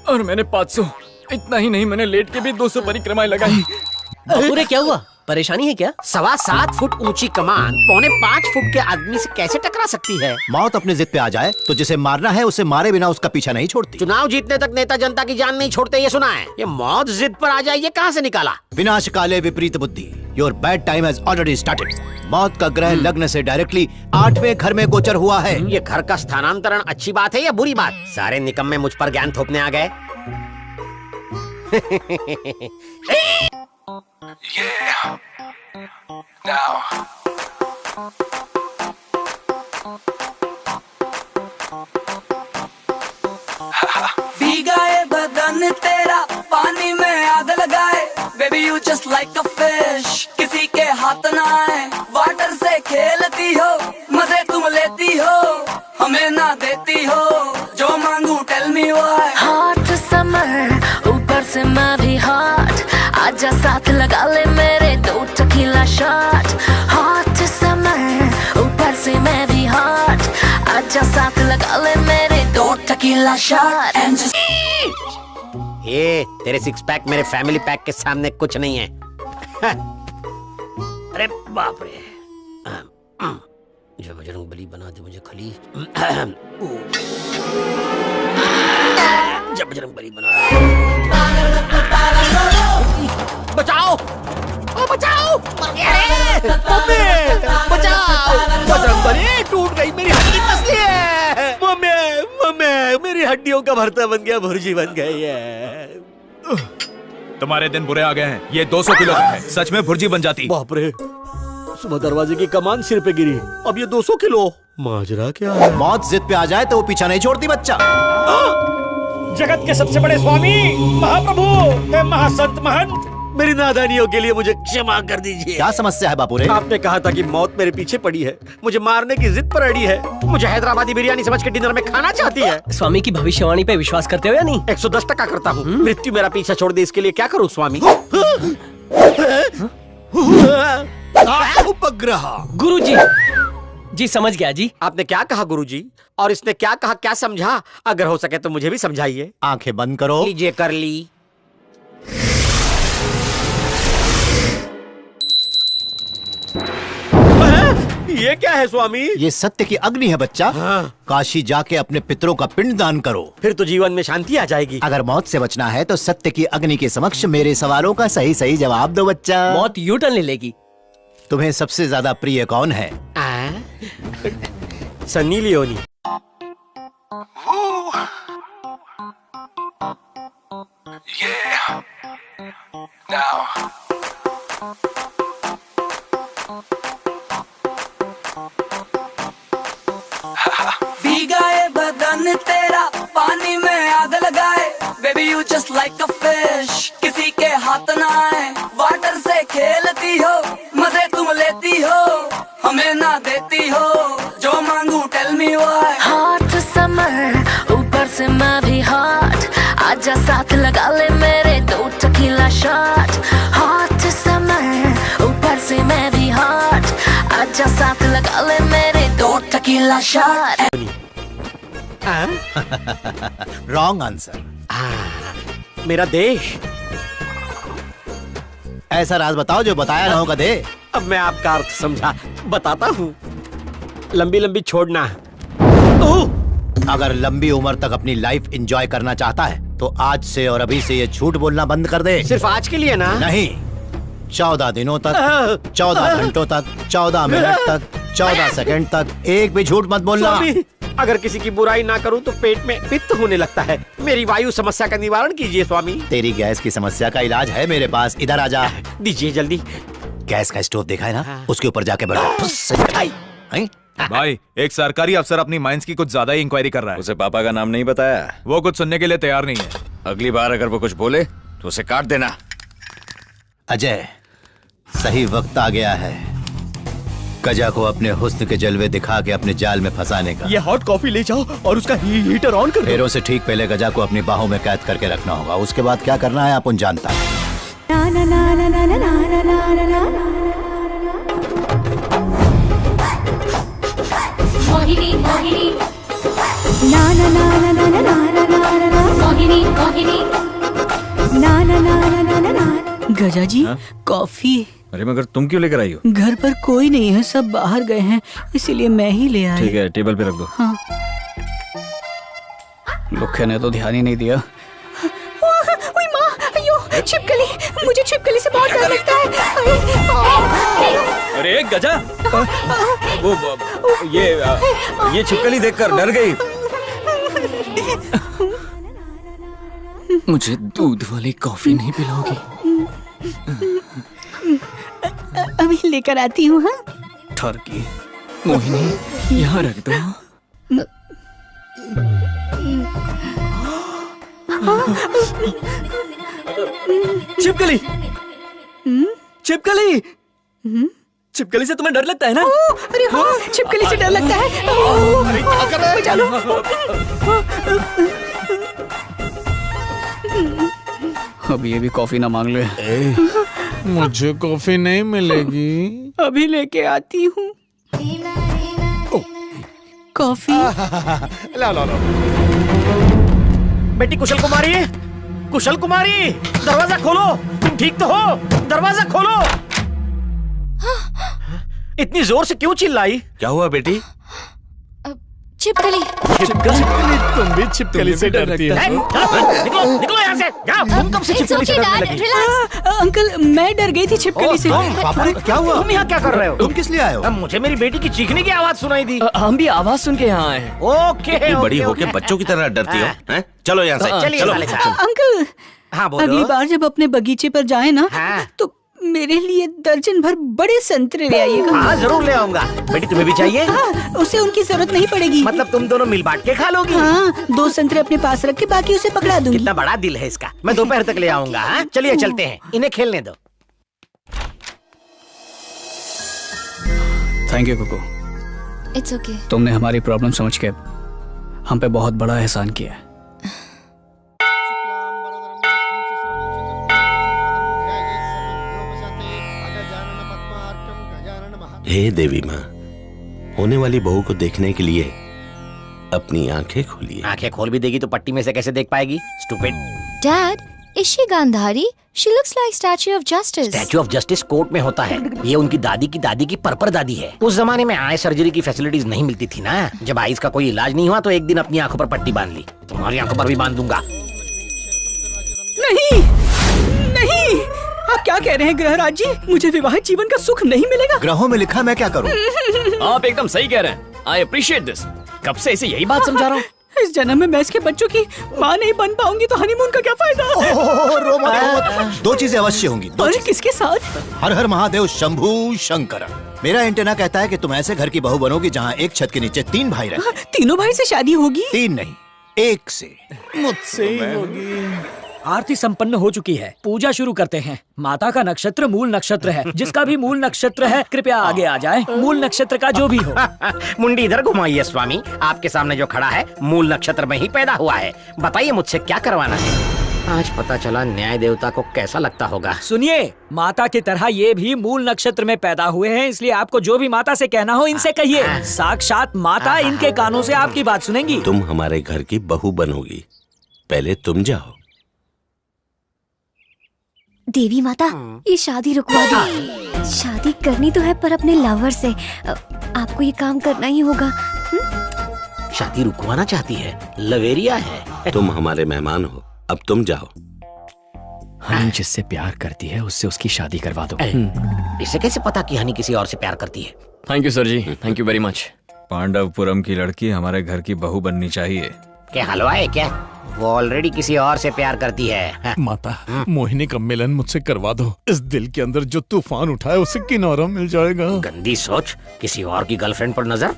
और मैंने 500। इतना ही नहीं, मैंने लेट के भी 200 परिक्रमाएं लगाई। पूरे क्या हुआ? परेशानी है क्या? 7.25 फुट ऊंची कमान 4.5 फुट के आदमी से कैसे टकरा सकती है? मौत अपने जिद पे आ जाए तो जिसे मारना है उसे मारे बिना उसका पीछा नहीं छोड़ती। चुनाव जीतने तक नेता जनता की जान नहीं छोड़ते, ये सुना है। ये मौत जिद पर आ जाए, ये कहाँ से निकाला? विनाश काले विपरीत बुद्धि। Your bad time has already started. मौत का ग्रह लग्न से डायरेक्टली 8वें घर में गोचर हुआ है। ये घर का स्थानांतरण अच्छी बात है या बुरी बात? सारे निकम्मे मुझ पर ज्ञान थोपने आ गए। Yeah. Now. भीगा ये बदन तेरा पानी में आग लगाए, baby you just like a fish, किसी के हाथ ना आए। वाटर से खेलती हो, मजे तुम लेती हो, हमें ना देती हो, जो मांगू tell me why. Hot summer ऊपर से मैं भी हॉट, आजा साथ लगा ले मेरे 2 टकीला शॉट। हॉट समर ऊपर से मैं भी हॉट, आजा साथ लगा ले मेरे 2 टकीला शॉट। ये तेरे 6 पैक मेरे फैमिली पैक के सामने कुछ नहीं है। अरे बाप रे, जो बजरंग बली बना दे मुझे खली। जब बजरंग बली बना दे। बचाओ, ओ बचाओ, मर गया रे। मम्मी बचाओ, बजरंग बली टूट गई, मेरी हड्डी फंसी है। मम्मी मेरी हड्डियों का भरता बन गया, भुर्जी बन गई है। तुम्हारे दिन बुरे आ गए हैं। ये 200 किलो का है, सच में भुर्जी बन जाती। बाप रे, सुबह दरवाजे की कमान सिर पे गिरी, अब ये 200 किलो। माजरा क्या है? मौत जिद पे आ जाए तो वो पीछा नहीं छोड़ती बच्चा। जगत के सबसे बड़े स्वामी महाप्रभु महासंत महंत, मेरी नादानियों के लिए मुझे क्षमा कर दीजिए। क्या समस्या है बापू रे? आपने कहा था कि मौत मेरे पीछे पड़ी है, मुझे मारने की जिद पर अड़ी है, मुझे हैदराबादी बिरयानी समझ के डिनर में खाना चाहती है। स्वामी की भविष्यवाणी पे विश्वास करते हो या नहीं? 110% करता हूँ। मृत्यु मेरा पीछा छोड़ दे, इसके लिए क्या करूँ स्वामी? उपग्रह। गुरुजी जी समझ गया जी। आपने क्या कहा गुरुजी? और इसने क्या कहा, क्या समझा? अगर हो सके तो मुझे भी समझाइए। आंखें बंद करो। लीजिए, कर ली। ये क्या है स्वामी? ये सत्य की अग्नि है बच्चा। हाँ। काशी जाके अपने पितरों का पिंड दान करो, फिर तो जीवन में शांति आ जाएगी। अगर मौत से बचना है तो सत्य की अग्नि के समक्ष मेरे सवालों का सही सही जवाब दो बच्चा। मौत यू टर्न ले लेगी। तुम्हें सबसे ज्यादा प्रिय कौन है? सन्नी लियोनी। Yeah. Now. भीगा ये बदन तेरा पानी में आग लगाए, baby you just like a fish, किसी के हाथ ना आए। वाटर से खेलती हो, मजे तुम लेती हो, हमें ना देती हो, जो मांगू tell me why. Hot summer ऊपर से मैं भी हॉट, आजा साथ लगा ले मेरे 2 टकीला शॉट। हॉट समर ऊपर से मैं भी हॉट, आजा साथ लगा ले मेरे 2 टकीला शॉट। Wrong answer. मेरा देश। ऐसा राज बताओ जो बताया ना होगा दे। अब मैं आपका अर्थ समझा, बताता हूँ। लंबी लंबी छोड़ना। अगर लंबी उम्र तक अपनी लाइफ एंजॉय करना चाहता है तो आज से और अभी से ये झूठ बोलना बंद कर दे। सिर्फ आज के लिए ना? नहीं, 14 दिनों तक, 14 घंटों तक, 14 मिनट तक, 14 सेकंड तक एक भी झूठ मत बोलना। स्वामी, अगर किसी की बुराई ना करूं तो पेट में पित्त होने लगता है। मेरी वायु समस्या का निवारण कीजिए स्वामी। तेरी गैस की समस्या का इलाज है मेरे पास, इधर आजा। दीजिए जल्दी। गैस का स्टोव देखा है ना? उसके ऊपर जाके बैठो। भाई, एक सरकारी अफसर अपनी माइंस की कुछ ज्यादा ही इंक्वायरी कर रहा है। उसे पापा का नाम नहीं बताया? वो कुछ सुनने के लिए तैयार नहीं है। अगली बार अगर वो कुछ बोले तो उसे काट देना। अजय, सही वक्त आ गया है गजा को अपने हुस्न के जलवे दिखा के अपने जाल में फंसाने का। ये हॉट कॉफी ले जाओ और उसका हीटर ऑन कर दो। फेरों से ठीक पहले गजा को अपनी बाहों में कैद करके रखना होगा। उसके बाद क्या करना है अपन जानता है। ना ना ना ना ना ना ना ना ना ना मोहिनी मोहिनी ना ना ना ना ना ना ना। गजा जी कॉफी। अरे मगर तुम क्यों लेकर आई हो? घर पर कोई नहीं है, सब बाहर गए हैं, इसीलिए मैं ही ले आई। ठीक है, टेबल पे रख दो। हाँ। मुख्य ने तो ध्यान ही नहीं दिया। ओए माँ, अयो छिपकली, मुझे छिपकली से बहुत डर लगता है। अरे गजा, ये छिपकली देखकर डर गई। मुझे दूध वाली कॉफी नहीं पिलाओगी? अभी लेकर आती हूँ। हाँ ठरकी। मोहिनी यहाँ रख दो। छिपकली, छिपकली, छिपकली से तुम्हें डर लगता है ना? अरे हाँ, छिपकली से डर लगता है। अरे क्या कर रहे हो? बचा लो। अब ये भी कॉफी ना मांग ले। मुझे कॉफी नहीं मिलेगी। अभी लेके आती हूँ कॉफी। ला ला ला। बेटी कुशल कुमारी, कुशल कुमारी, दरवाजा खोलो। तुम ठीक तो हो? दरवाजा खोलो। इतनी जोर से क्यों चिल्लाई? क्या हुआ बेटी? छिपकली। तुम भी छिपकली से डरती हो? निकलो निकलो यहाँ से। जाओ। तुम कब से छिपकली से डरने लगी? अंकल मैं डर गई थी छिपकली से। पापा क्या हुआ? तुम यहाँ क्या कर रहे हो? तुम किस लिए आए हो? मुझे मेरी बेटी की चीखने की आवाज सुनाई दी। हम भी आवाज सुन के यहाँ आए हैं। ओके बड़ी होके बच्चों की तरह डरती हो? हैं? चलो यहाँ से। चलिए चलो। साले साहब। अंकल हाँ बोलो। अगली बार जब अपने बगीचे पर जाए ना हाँ। तो मेरे लिए दर्जन भर बड़े संतरे ले आइएगा। हाँ जरूर ले आऊंगा। बेटी तुम्हें भी चाहिए? हाँ, उसे उनकी जरूरत नहीं पड़ेगी। मतलब तुम दोनों मिल बांट के खा लोगी? हाँ, 2 संतरे अपने पास रख के बाकी उसे पकड़ा दूंगी। कितना बड़ा दिल है इसका। मैं दोपहर तक ले आऊंगा। हाँ? चलिए चलते हैं, इन्हें खेलने दो। Thank you Kuku, it's okay. तुमने हमारी प्रॉब्लम समझ के हम पे बहुत बड़ा एहसान किया है। हे देवी माँ, होने वाली बहू को देखने के लिए अपनी आंखें खोलिए। आंखें खोल भी देगी तो पट्टी में से कैसे देख पाएगी? Stupid. Dad, is she Gandhari? She looks like statue of justice. Statue of justice court में होता है। ये उनकी दादी की परपर दादी है। उस जमाने में आई सर्जरी की फैसिलिटीज नहीं मिलती थी ना। जब आईज का कोई इलाज नहीं हुआ तो एक दिन अपनी आंखों पर पट्टी बांध ली। तुम्हारी आंखों पर भी बांध दूंगा। नहीं नहीं, आप क्या कह रहे हैं ग्रहराज जी? मुझे विवाहित जीवन का सुख नहीं मिलेगा? ग्रहों में लिखा, मैं क्या करूं? आप एकदम सही कह रहे हैं। I appreciate this. कब से इसे यही बात समझा रहा हूँ। इस जन्म में मैं इसके बच्चों की माँ नहीं बन पाऊंगी तो हनीमून का क्या फायदा? रो मत। 2 चीजें अवश्य होंगी। और किसके साथ? हर हर महादेव शंभू शंकर। मेरा एंटेना कहता है कि तुम ऐसे घर की बहू बनोगी जहाँ एक छत के नीचे 3 भाई रहे। तीनों भाई से शादी होगी? 3 नहीं, 1 से। मुझसे ही होगी। आरती संपन्न हो चुकी है, पूजा शुरू करते हैं। माता का नक्षत्र मूल नक्षत्र है। जिसका भी मूल नक्षत्र है कृपया आगे आ जाए। मूल नक्षत्र का जो भी हो। मुंडी इधर घुमाइए स्वामी। आपके सामने जो खड़ा है मूल नक्षत्र में ही पैदा हुआ है। बताइए मुझसे क्या करवाना है? आज पता चला न्याय देवता को कैसा लगता होगा। सुनिए, माता की तरह ये भी मूल नक्षत्र में पैदा हुए हैं, इसलिए आपको जो भी माता से कहना हो इनसे कहिए। साक्षात माता इनके कानों से आपकी बात सुनेंगी। तुम हमारे घर की बहू बनोगी, पहले तुम जाओ। देवी माता, ये शादी रुकवा दो। शादी करनी तो है पर अपने लवर से। आपको ये काम करना ही होगा। शादी रुकवाना चाहती है? लवेरिया है। तुम हमारे मेहमान हो, अब तुम जाओ। हनी जिससे प्यार करती है उससे उसकी शादी करवा दो। इसे कैसे पता कि हनी किसी और से प्यार करती है? Thank you sir ji, thank you very much. Pandavapuram की लड़की हमारे घर की बहू बननी चाहिए। क्या हलवा है क्या? वो ऑलरेडी किसी और से प्यार करती है। माता, मोहिनी का मिलन मुझसे करवा दो। इस दिल के अंदर जो तूफान उठा है उसे किनारा मिल जाएगा। गंदी सोच, किसी और की गर्लफ्रेंड पर नजर।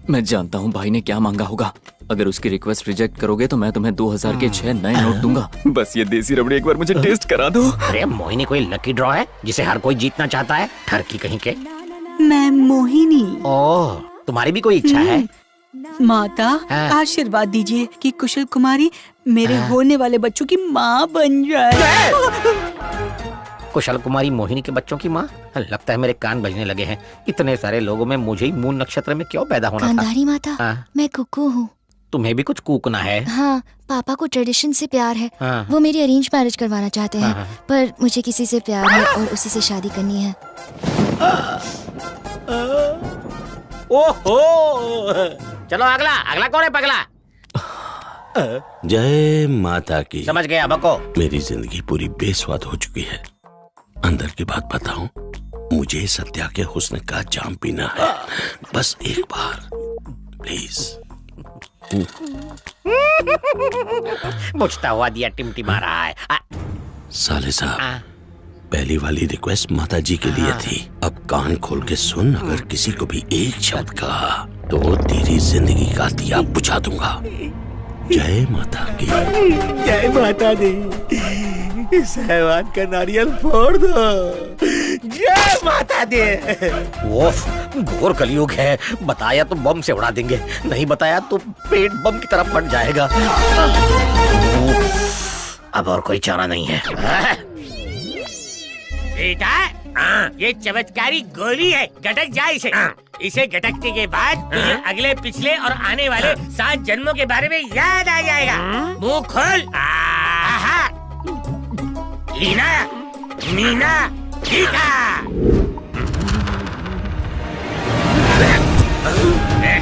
मैं जानता हूँ भाई ने क्या मांगा होगा। अगर उसकी रिक्वेस्ट रिजेक्ट करोगे तो मैं तुम्हें 2000 के 6 नए नोट दूंगा। बस ये देसी रबड़ी एक बार मुझे टेस्ट करा दो। अरे मोहिनी कोई लकी ड्रॉ है जिसे हर कोई जीतना चाहता है? ठरकी कहीं के। मैं मोहिनी। ओह, तुम्हारी भी कोई इच्छा है? माता, आशीर्वाद दीजिए कि कुशल कुमारी मेरे होने वाले बच्चों की माँ बन जाए। कुशल कुमारी मोहिनी के बच्चों की माँ? लगता है मेरे कान बजने लगे हैं। इतने सारे लोगों में मुझे ही मूल नक्षत्र में क्यों पैदा होना था? गांधारी माता, मैं कुकू हूँ। तुम्हें भी कुछ कूकना है। हाँ, पापा को ट्रेडिशन से प्यार है। हाँ। वो मेरी अरेंज मैरिज करवाना चाहते हैं। हाँ। पर मुझे किसी से प्यार है और उसी से शादी करनी है। ओहो, चलो अगला अगला कौन है पगला? जय माता की। समझ गया बको। मेरी जिंदगी पूरी बेस्वाद हो चुकी है। अंदर की बात बताऊं, मुझे सत्या के हुस्न का जाम पीना है, बस एक बार प्लीज। मुझता हुआ दिया टिमटिमा रहा है। साले साहब, पहली वाली रिक्वेस्ट माता जी के लिए थी। अब कान खोल के सुन, अगर किसी को भी एक शब्द कहा तो तेरी जिंदगी का दिया बुझा दूंगा। जय माता की। जय माता दी। इस हैवान का नारियल फोड़ दो। जय माता दी। ओफ, घोर कलयुग है। बताया तो बम से उड़ा देंगे, नहीं बताया तो पेट बम की तरफ फट जाएगा। अब और कोई चारा नहीं है। बेटा, ये चमत्कारी गोली है, गटक जा इसे। इसे गटकने के बाद तुझे अगले पिछले और आने वाले 7 जन्मों के बारे में याद आ जाएगा। मुंह खोल। लीना, मीना, टीका।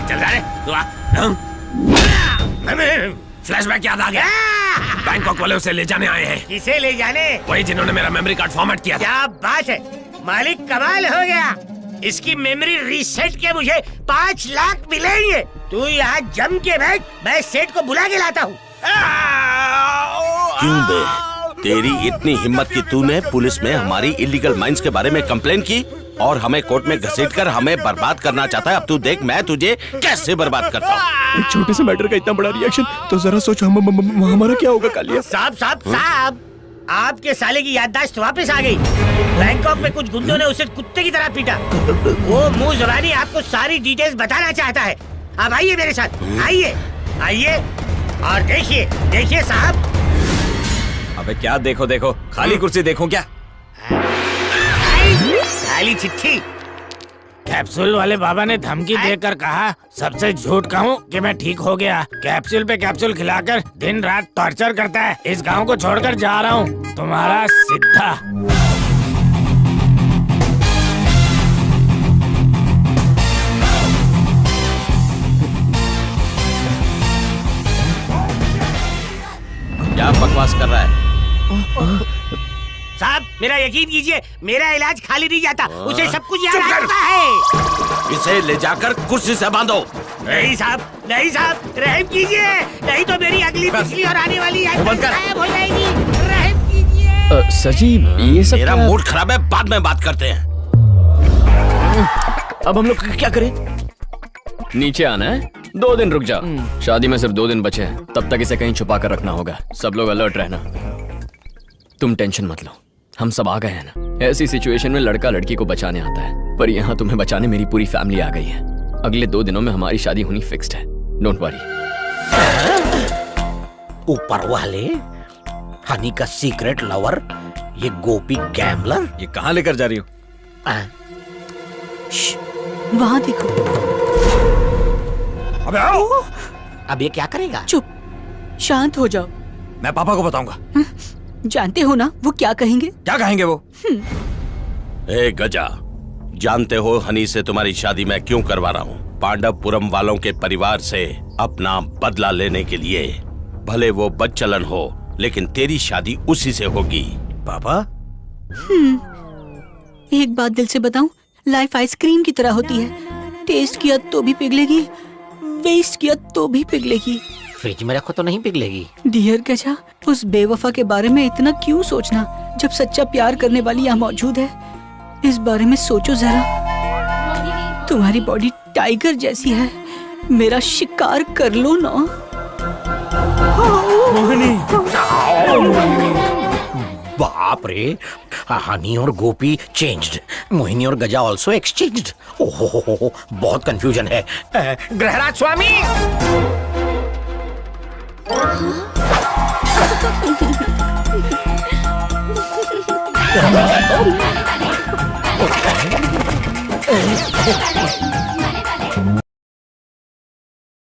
चल जा रे, तू आ। फ्लैशबैक याद आ गया। बैंकॉक वाले उसे ले जाने आए हैं। किसे ले जाने? वही जिन्होंने मेरा मेमोरी कार्ड फॉर्मेट किया था। क्या बात है, मालिक कमाल हो गया। इसकी मेमोरी रीसेट के मुझे 5 लाख मिलेंगे। तू यहाँ जम के बैठ, मैं सेठ को बुला के लाता हूँ। क्यों बे, तेरी इतनी हिम्मत कि तूने पुलिस में हमारी इलीगल माइंस के बारे में कंप्लेन की और हमें कोर्ट में घसीटकर हमें बर्बाद करना चाहता है। अब तू देख मैं तुझे कैसे बर्बाद करता हूँ। एक छोटे से मैटर का इतना बड़ा रिएक्शन, तो जरा सोचो हमारा क्या होगा कालिया। साहब, आपके साले की याददाश्त वापस आ गई। बैंकॉक में कुछ गुंडों ने उसे कुत्ते की तरह पीटा। वो मुंह ज़बानी आपको सारी डिटेल्स बताना चाहता है। अब आइए मेरे साथ, आइए और देखिए साहब। अबे क्या देखो, खाली कुर्सी देखो क्या? खाली चिट्ठी। कैप्सूल वाले बाबा ने धमकी देकर कहा सबसे झूठ कहूँ कि मैं ठीक हो गया। कैप्सूल पे कैप्सूल खिलाकर दिन रात टॉर्चर करता है। इस गांव को छोड़कर जा रहा हूँ, तुम्हारा सिद्धा। क्या बकवास कर रहा है? साहब, मेरा यकीन कीजिए, मेरा इलाज खाली नहीं जाता। उसे सब कुछ याद आता है। इसे ले जाकर कुर्सी से बांधो। नहीं साहब, रहम कीजिए, नहीं तो मेरी अगली पिछली और आने वाली गायब हो जाएगी। रहम कीजिए। सर जी, ये सब मेरा मूड खराब है, बाद में बात करते हैं। अब हम लोग क्या करें? नीचे आना है, 2 दिन रुक जाओ। शादी में सिर्फ 2 दिन बचे हैं, तब तक इसे कहीं छुपा कर रखना होगा। सब लोग अलर्ट रहना। तुम टेंशन मत लो, हम सब आ गए हैं ना। ऐसी सिचुएशन में लड़का लड़की को बचाने आता है, पर यहाँ तुम्हें बचाने मेरी पूरी फैमिली आ गई है। अगले 2 दिनों में हमारी शादी होनी फिक्स्ड है। Don't worry. ऊपर वाले, हनी का सीक्रेट लवर, ये गोपी गैम्बलर। ये कहाँ लेकर जा रही हो? वहाँ देखो। अबे आओ। अब ये क्या करेगा? चुप, शांत हो जाओ। मैं पापा को बताऊंगा। जानते हो ना वो क्या कहेंगे? क्या कहेंगे वो? ए गजा, जानते हो हनी से तुम्हारी शादी मैं क्यों करवा रहा हूँ? पांडवपुरम वालों के परिवार से अपना बदला लेने के लिए। भले वो बदचलन हो, लेकिन तेरी शादी उसी से होगी। पापा, एक बात दिल से बताऊं, लाइफ आइसक्रीम की तरह होती है। टेस्ट किया तो भी पिघलेगी, वेस्ट किया तो भी पिघलेगी। फ्रिज में रखो तो नहीं पिघलेगी। डियर गजा, उस बेवफा के बारे में इतना क्यों सोचना, जब सच्चा प्यार करने वाली यहाँ मौजूद है। इस बारे में सोचो जरा। तुम्हारी बॉडी टाइगर जैसी है, मेरा शिकार कर लो ना। बाप रे, हनी और गोपी चेंज्ड, मोहिनी और गजा ऑल्सो एक्सचेंज्ड। ओहो, बहुत कंफ्यूजन है। ग्रहराज स्वामी,